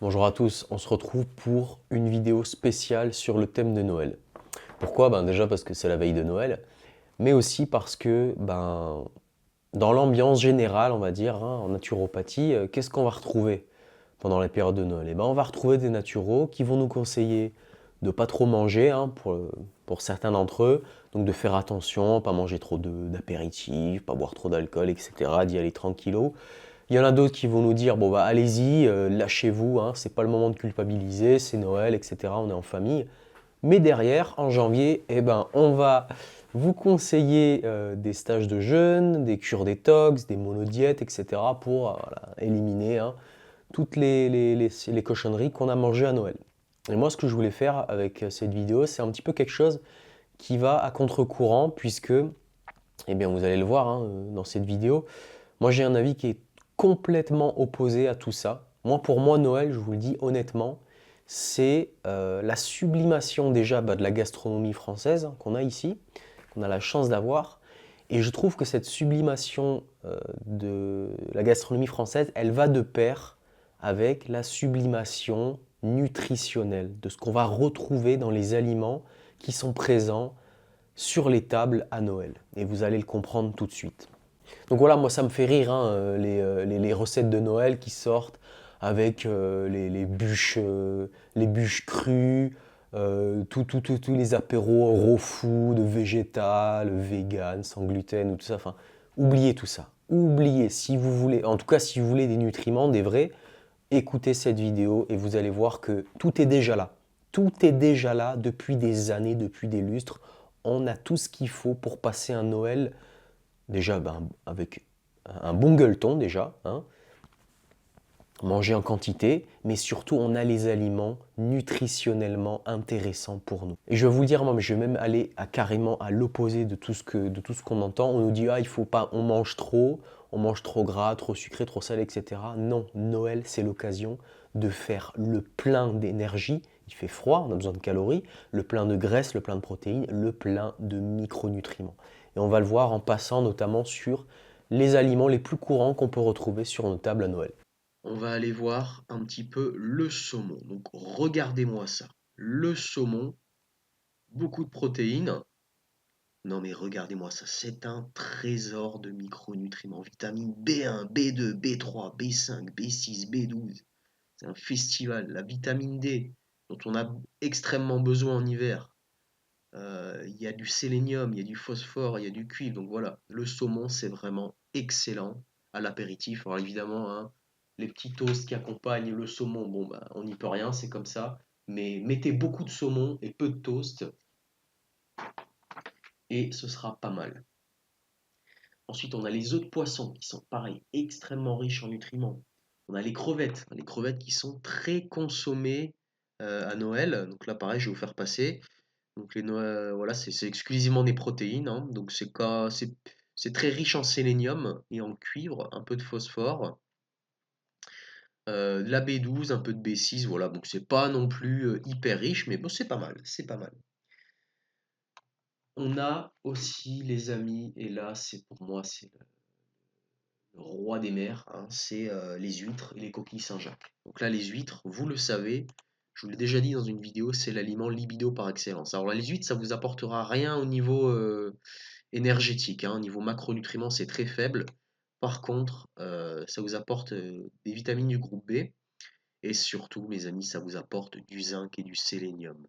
Bonjour à tous, on se retrouve pour une vidéo spéciale sur le thème de Noël. Pourquoi? Déjà parce que c'est la veille de Noël, mais aussi parce que dans l'ambiance générale, on va dire, en naturopathie, qu'est-ce qu'on va retrouver pendant les périodes de Noël? On va retrouver des naturaux qui vont nous conseiller de pas trop manger, pour certains d'entre eux, donc de faire attention, pas manger trop d'apéritifs, pas boire trop d'alcool, etc., d'y aller tranquillo. Il y en a d'autres qui vont nous dire, bon allez-y, lâchez-vous, c'est pas le moment de culpabiliser, c'est Noël, etc., on est en famille. Mais derrière, en janvier, on va vous conseiller des stages de jeûne, des cures détox, des monodiètes, etc., pour voilà, éliminer toutes les cochonneries qu'on a mangées à Noël. Et moi, ce que je voulais faire avec cette vidéo, c'est un petit peu quelque chose qui va à contre-courant, puisque, vous allez le voir dans cette vidéo, moi, j'ai un avis qui est complètement opposé à tout ça. Pour moi, Noël, je vous le dis honnêtement, c'est la sublimation déjà de la gastronomie française qu'on a ici, qu'on a la chance d'avoir. Et je trouve que cette sublimation de la gastronomie française, elle va de pair avec la sublimation nutritionnelle de ce qu'on va retrouver dans les aliments qui sont présents sur les tables à Noël. Et vous allez le comprendre tout de suite. Donc voilà, moi ça me fait rire, les recettes de Noël qui sortent avec les bûches crues, tous les apéros raw food, végétal, vegan, sans gluten ou tout ça. Enfin, oubliez tout ça. Oubliez, si vous voulez, en tout cas si vous voulez des nutriments, des vrais, écoutez cette vidéo et vous allez voir que tout est déjà là. Tout est déjà là depuis des années, depuis des lustres. On a tout ce qu'il faut pour passer un Noël déjà avec un bon gueuleton déjà, manger en quantité, mais surtout on a les aliments nutritionnellement intéressants pour nous. Et je vais vous le dire, moi, mais je vais même aller carrément à l'opposé de tout ce qu'on entend. On nous dit il faut pas, on mange trop gras, trop sucré, trop salé, etc. Non, Noël c'est l'occasion de faire le plein d'énergie. Il fait froid, on a besoin de calories, le plein de graisse, le plein de protéines, le plein de micronutriments. Et on va le voir en passant notamment sur les aliments les plus courants qu'on peut retrouver sur nos tables à Noël. On va aller voir un petit peu le saumon. Donc regardez-moi ça. Le saumon, beaucoup de protéines. Non mais regardez-moi ça, c'est un trésor de micronutriments. Vitamine B1, B2, B3, B5, B6, B12. C'est un festival. La vitamine D, dont on a extrêmement besoin en hiver. Il y a du sélénium, il y a du phosphore, il y a du cuivre. Donc voilà, le saumon, c'est vraiment excellent à l'apéritif. Alors évidemment, les petits toasts qui accompagnent le saumon, bon, on n'y peut rien, c'est comme ça. Mais mettez beaucoup de saumon et peu de toast, et ce sera pas mal. Ensuite, on a les œufs de poisson qui sont pareil, extrêmement riches en nutriments. On a les crevettes qui sont très consommées à Noël. Donc là, pareil, je vais vous faire passer. Donc voilà, c'est exclusivement des protéines, donc c'est très riche en sélénium et en cuivre, un peu de phosphore, de la B12, un peu de B6, voilà, donc c'est pas non plus hyper riche, mais bon, c'est pas mal, c'est pas mal. On a aussi les amis, et là c'est pour moi c'est le roi des mers, c'est les huîtres et les coquilles Saint-Jacques. Donc là les huîtres, vous le savez, je vous l'ai déjà dit dans une vidéo, c'est l'aliment libido par excellence. Alors là les huîtres, ça vous apportera rien au niveau énergétique, au niveau macronutriments, c'est très faible. Par contre, ça vous apporte des vitamines du groupe B et surtout, mes amis, ça vous apporte du zinc et du sélénium.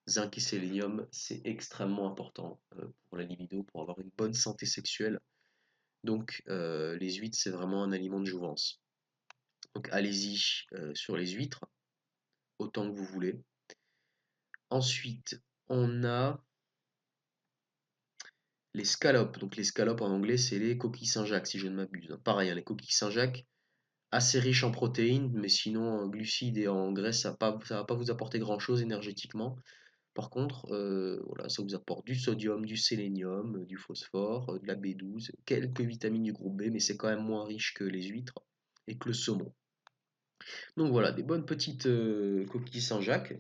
Zinc et sélénium, c'est extrêmement important pour la libido, pour avoir une bonne santé sexuelle. Donc, les huîtres, c'est vraiment un aliment de jouvence. Donc, allez-y sur les huîtres, autant que vous voulez. Ensuite, on a les scalopes. Donc, les scalopes en anglais, c'est les coquilles Saint-Jacques, si je ne m'abuse. Pareil, les coquilles Saint-Jacques, assez riche en protéines, mais sinon en glucides et en graisses, ça va pas vous apporter grand-chose énergétiquement. Par contre, voilà, ça vous apporte du sodium, du sélénium, du phosphore, de la B12, quelques vitamines du groupe B, mais c'est quand même moins riche que les huîtres et que le saumon. Donc voilà, des bonnes petites coquilles Saint-Jacques.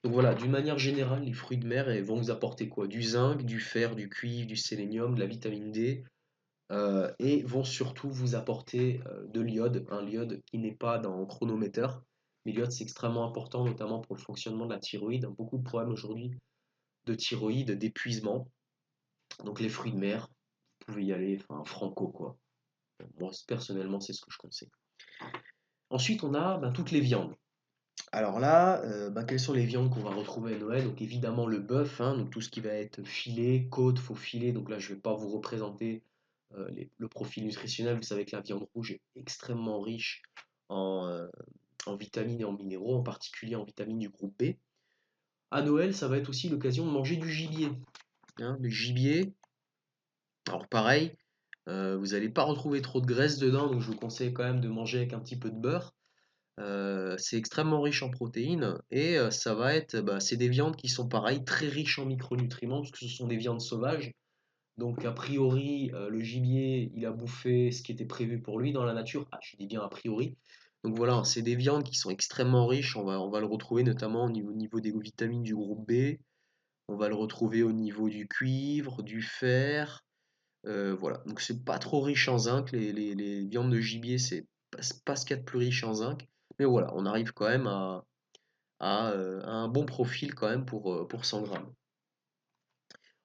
Donc voilà, d'une manière générale, les fruits de mer vont vous apporter quoi? Du zinc, du fer, du cuivre, du sélénium, de la vitamine D, et vont surtout vous apporter de l'iode, un iode qui n'est pas dans Chronometer, Mais l'iode, c'est extrêmement important, notamment pour le fonctionnement de la thyroïde. Beaucoup de problèmes aujourd'hui de thyroïde, d'épuisement. Donc les fruits de mer, vous pouvez y aller, enfin franco quoi. Moi personnellement, c'est ce que je conseille. Ensuite, on a toutes les viandes. Alors là, quelles sont les viandes qu'on va retrouver à Noël? Donc évidemment le bœuf, hein, donc tout ce qui va être filet, côte, faux filet. Donc là, je ne vais pas vous représenter le profil nutritionnel. Vous savez que la viande rouge est extrêmement riche en, euh, en vitamines et en minéraux, en particulier en vitamines du groupe B. À Noël, ça va être aussi l'occasion de manger du gibier, hein, le gibier. Alors pareil, vous n'allez pas retrouver trop de graisse dedans, donc je vous conseille quand même de manger avec un petit peu de beurre. C'est extrêmement riche en protéines et ça va être, c'est des viandes qui sont pareilles, très riches en micronutriments, parce que ce sont des viandes sauvages. Donc a priori, le gibier, il a bouffé ce qui était prévu pour lui dans la nature. Ah, je dis bien a priori. Donc voilà, c'est des viandes qui sont extrêmement riches. On va le retrouver notamment au niveau des vitamines du groupe B. On va le retrouver au niveau du cuivre, du fer. Voilà, donc c'est pas trop riche en zinc. Les viandes de gibier, c'est pas ce qu'il y a de plus riche en zinc. Mais voilà, on arrive quand même à un bon profil quand même pour 100 grammes.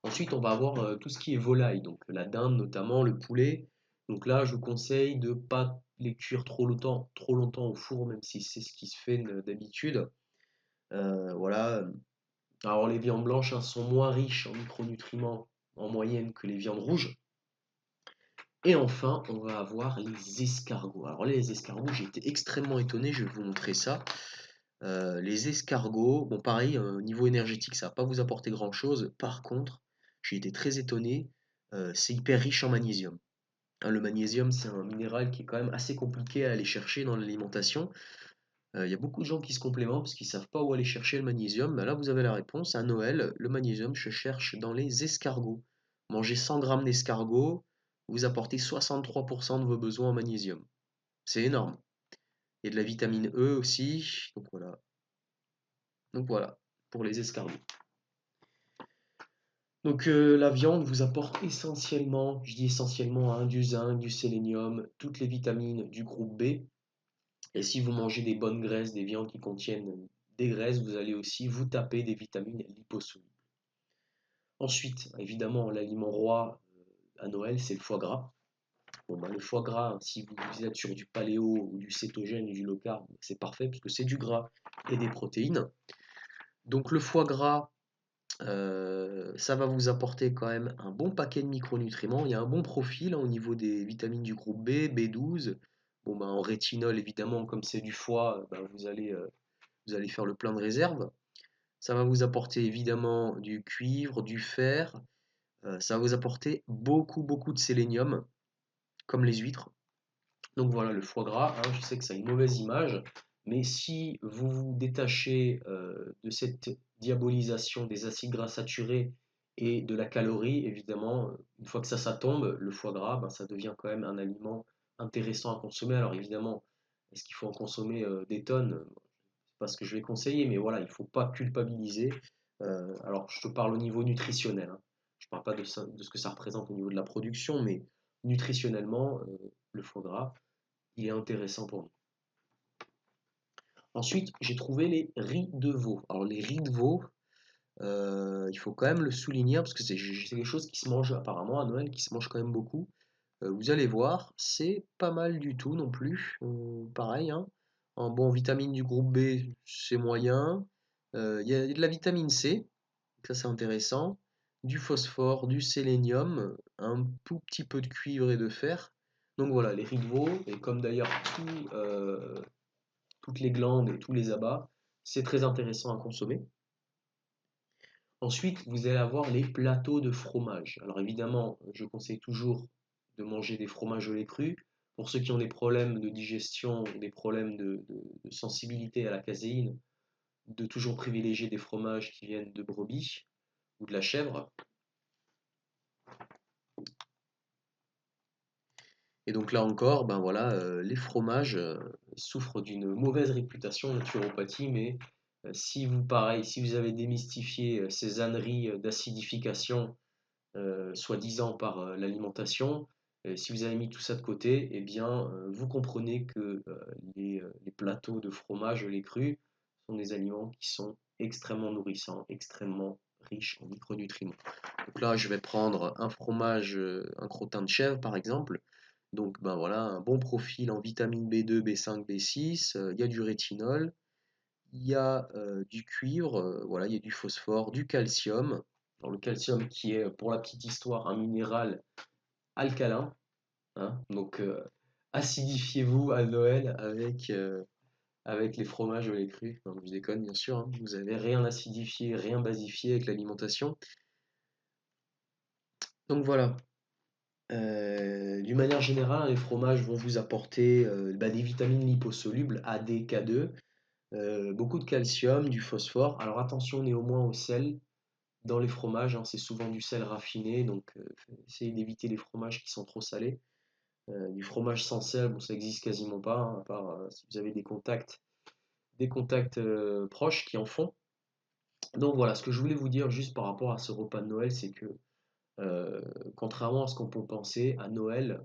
Ensuite, on va avoir tout ce qui est volaille, donc la dinde notamment, le poulet. Donc là, je vous conseille de ne pas les cuire trop longtemps au four, même si c'est ce qui se fait d'habitude. Voilà. Alors les viandes blanches, hein, sont moins riches en micronutriments en moyenne que les viandes rouges. Et enfin, on va avoir les escargots. Alors les escargots, j'ai été extrêmement étonné, je vais vous montrer ça. Les escargots, bon pareil, au niveau énergétique, ça va pas vous apporter grand-chose. Par contre, j'ai été très étonné, c'est hyper riche en magnésium. Hein, le magnésium, c'est un minéral qui est quand même assez compliqué à aller chercher dans l'alimentation. Il y a beaucoup de gens qui se complémentent parce qu'ils savent pas où aller chercher le magnésium. Là, vous avez la réponse. À Noël, le magnésium se cherche dans les escargots. Mangez 100 grammes d'escargots, vous apportez 63% de vos besoins en magnésium. C'est énorme. Il y a de la vitamine E aussi. Donc voilà, pour les escargots. Donc la viande vous apporte essentiellement, je dis essentiellement, hein, du zinc, du sélénium, toutes les vitamines du groupe B. Et si vous mangez des bonnes graisses, des viandes qui contiennent des graisses, vous allez aussi vous taper des vitamines liposolubles. Ensuite, évidemment, l'aliment roi à Noël, c'est le foie gras. Bon, le foie gras, si vous êtes sur du paléo ou du cétogène ou du low carb, c'est parfait parce que c'est du gras et des protéines. Donc le foie gras, ça va vous apporter quand même un bon paquet de micronutriments. Il y a un bon profil, hein, au niveau des vitamines du groupe B, B12. Bon, en rétinol, évidemment, comme c'est du foie, vous allez faire le plein de réserve. Ça va vous apporter évidemment du cuivre, du fer. Ça va vous apporter beaucoup, beaucoup de sélénium, comme les huîtres. Donc voilà, le foie gras, hein, je sais que ça a une mauvaise image, mais si vous vous détachez de cette diabolisation des acides gras saturés et de la calorie, évidemment, une fois que ça tombe, le foie gras, ça devient quand même un aliment intéressant à consommer. Alors évidemment, est-ce qu'il faut en consommer des tonnes? C'est pas ce que je vais conseiller, mais voilà, il ne faut pas culpabiliser. Alors je te parle au niveau nutritionnel, hein. Je ne parle pas de ce que ça représente au niveau de la production, mais nutritionnellement, le foie gras, il est intéressant pour nous. Ensuite, j'ai trouvé les riz de veau. Alors les riz de veau, il faut quand même le souligner parce que c'est quelque chose qui se mange apparemment à Noël, qui se mange quand même beaucoup. Vous allez voir, c'est pas mal du tout non plus. Pareil, hein. En vitamine du groupe B, c'est moyen. Il y a de la vitamine C, ça c'est intéressant. Du phosphore, du sélénium, un tout petit peu de cuivre et de fer. Donc voilà, les riz de veau, et comme d'ailleurs toutes les glandes et tous les abats, c'est très intéressant à consommer. Ensuite, vous allez avoir les plateaux de fromage. Alors évidemment, je conseille toujours de manger des fromages au lait cru. Pour ceux qui ont des problèmes de digestion, des problèmes de sensibilité à la caséine, de toujours privilégier des fromages qui viennent de brebis ou de la chèvre. Et donc là encore, voilà, les fromages souffrent d'une mauvaise réputation en naturopathie, mais si vous, pareil, si vous avez démystifié ces âneries d'acidification soi-disant par l'alimentation, Si vous avez mis tout ça de côté, eh bien, vous comprenez que les plateaux de fromage, les crus, sont des aliments qui sont extrêmement nourrissants, extrêmement riches en micronutriments. Donc là, je vais prendre un fromage, un crottin de chèvre par exemple. Donc ben voilà, un bon profil en vitamine B2, B5, B6. Il y a du rétinol, il y a du cuivre, voilà, il y a du phosphore, du calcium. Alors, le calcium qui est, pour la petite histoire, un minéral alcalin, hein. Donc acidifiez-vous à Noël avec les fromages ou les crus. Non, je déconne, bien sûr, hein. Vous n'avez rien acidifié, rien basifié avec l'alimentation. Donc voilà. D'une manière générale, les fromages vont vous apporter des vitamines liposolubles A, D, K2, beaucoup de calcium, du phosphore. Alors attention néanmoins au sel dans les fromages, hein, c'est souvent du sel raffiné, donc essayez d'éviter les fromages qui sont trop salés. Du fromage sans sel, bon, ça existe quasiment pas, hein, à part si vous avez des contacts proches qui en font. Donc voilà, ce que je voulais vous dire juste par rapport à ce repas de Noël, c'est que euh, contrairement à ce qu'on peut penser, à Noël,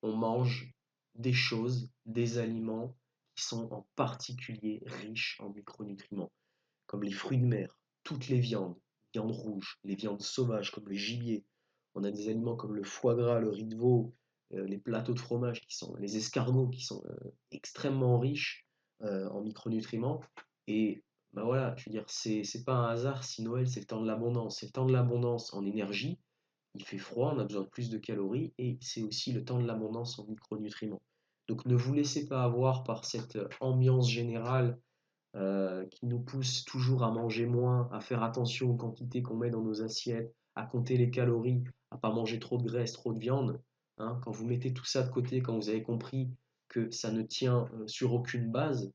on mange des choses, des aliments qui sont en particulier riches en micronutriments, comme les fruits de mer, toutes les viandes rouges, les viandes sauvages comme le gibier. On a des aliments comme le foie gras, le riz de veau, les plateaux de fromage les escargots qui sont extrêmement riches en micronutriments. Et ben voilà, je veux dire, c'est pas un hasard si Noël c'est le temps de l'abondance. C'est le temps de l'abondance en énergie, il fait froid, on a besoin de plus de calories et c'est aussi le temps de l'abondance en micronutriments. Donc ne vous laissez pas avoir par cette ambiance générale qui nous pousse toujours à manger moins, à faire attention aux quantités qu'on met dans nos assiettes, à compter les calories, à pas manger trop de graisse, trop de viande. Hein. Quand vous mettez tout ça de côté, quand vous avez compris que ça ne tient sur aucune base,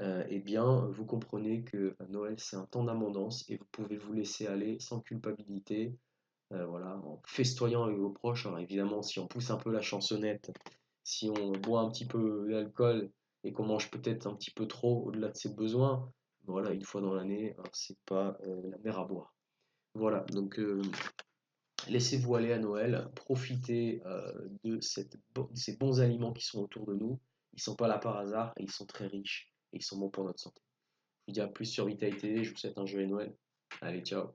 eh bien, vous comprenez que Noël, c'est un temps d'abondance et vous pouvez vous laisser aller sans culpabilité, voilà, en festoyant avec vos proches. Alors évidemment, si on pousse un peu la chansonnette, si on boit un petit peu d'alcool et qu'on mange peut-être un petit peu trop au-delà de ses besoins, voilà, une fois dans l'année, hein, c'est pas la mer à boire. Voilà, donc laissez-vous aller à Noël, profitez de ces bons aliments qui sont autour de nous. Ils sont pas là par hasard et ils sont très riches et ils sont bons pour notre santé. Je vous dis à plus sur Vitae TV, je vous souhaite un joyeux Noël. Allez, ciao.